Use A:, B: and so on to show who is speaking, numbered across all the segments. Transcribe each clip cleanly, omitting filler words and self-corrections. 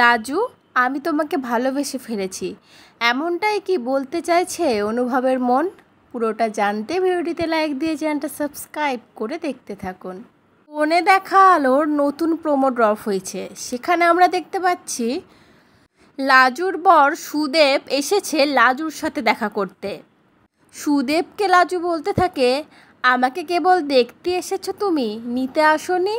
A: লাজু, আমি তোমাকে ভালোবেসে ফেলেছি, এমনটাই কি বলতে চাইছে অনুভবের মন? পুরোটা জানতে ভিডিওটিতে লাইক দিয়ে চ্যানেলটা সাবস্ক্রাইব করে দেখতে থাকুন। ফোনে দেখা আলোর নতুন প্রোমো ড্রপ হয়েছে। সেখানে আমরা দেখতে পাচ্ছি লাজুর বর সুদেব এসেছে লাজুর সাথে দেখা করতে। সুদেবকে লাজু বলতে থাকে, আমাকে কেবল দেখতে এসেছো, তুমি নিতে আসোনি।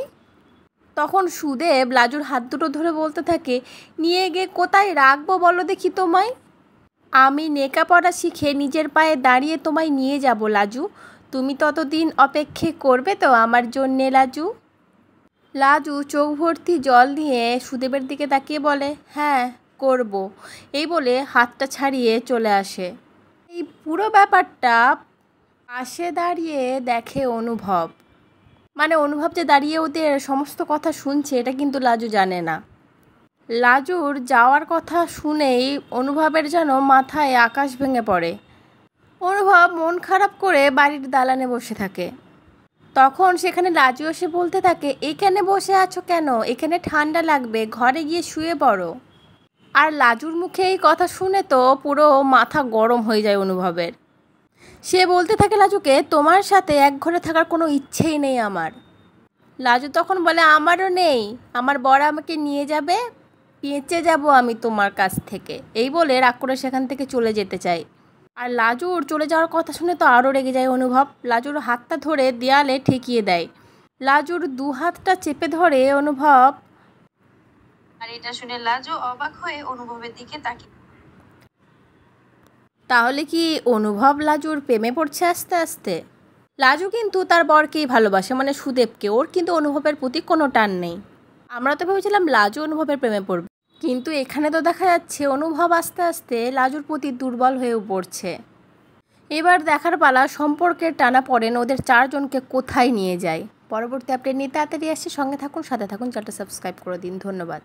A: তখন সুদেব লাজুর হাত দুটো ধরে বলতে থাকে, নিয়ে গিয়ে কোথায় রাখবো বলো দেখি তোমায়? আমি লেখাপড়া শিখে নিজের পায়ে দাঁড়িয়ে তোমায় নিয়ে যাব লাজু। তুমি ততদিন অপেক্ষা করবে তো আমার জন্যে লাজু? লাজু চোখ ভর্তি জল নিয়ে সুদেবের দিকে তাকিয়ে বলে, হ্যাঁ করব। এই বলে হাতটা ছাড়িয়ে চলে আসে। এই পুরো ব্যাপারটা পাশে দাঁড়িয়ে দেখে অনুভব। অনুভব যে দাঁড়িয়ে ওদের সমস্ত কথা শুনছে এটা কিন্তু লাজু জানে না। লাজুর যাওয়ার কথা শুনেই অনুভবের যেন মাথায় আকাশ ভেঙে পড়ে। অনুভব মন খারাপ করে বাড়ির দালানে বসে থাকে। তখন সেখানে লাজু এসে বলতে থাকে, এখানে বসে আছো কেন? এখানে ঠান্ডা লাগবে, ঘরে গিয়ে শুয়ে পড়ো। আর লাজুর মুখে এই কথা শুনে তো পুরো মাথা গরম হয়ে যায় অনুভবের। সে বলতে থাকে লাজুকে, তোমার সাথে এক ঘরে থাকার কোনো ইচ্ছেই নেই আমার। লাজু তখন বলে, আমারও নেই, আমার বর আমাকে নিয়ে যাবে, বেঁচে যাব আমি তোমার কাছ থেকে। এই বলে রাগ করে সেখান থেকে চলে যেতে চায়। আর লাজুর চলে যাওয়ার কথা শুনে তো আরও রেগে যায় অনুভব। লাজুর হাতটা ধরে দেয়ালে ঠেকিয়ে দেয়। লাজুর দু হাতটা চেপে ধরে অনুভব।
B: আর এটা শুনে লাজু অবাক হয়ে অনুভবের দিকে তাকিয়ে।
A: তাহলে কি অনুভব লাজুর প্রেমে পড়ছে আস্তে আস্তে? লাজু কিন্তু তার বরকেই ভালোবাসে, সুদেবকে। ওর কিন্তু অনুভবের প্রতি কোনো টান নেই। আমরা তো ভেবেছিলাম লাজু অনুভবের প্রেমে পড়বে, কিন্তু এখানে তো দেখা যাচ্ছে অনুভব আস্তে আস্তে লাজুর প্রতি দুর্বল হয়ে পড়ছে। এবার দেখার পালা সম্পর্কের টানাপোড়েন ওদের চারজনকে কোথায় নিয়ে যায়। পরবর্তী আপডেট নিয়ে তাড়াতাড়ি আসছে, সঙ্গে থাকুন, সাথে থাকুন, চ্যানেলটা সাবস্ক্রাইব করে দিন। ধন্যবাদ।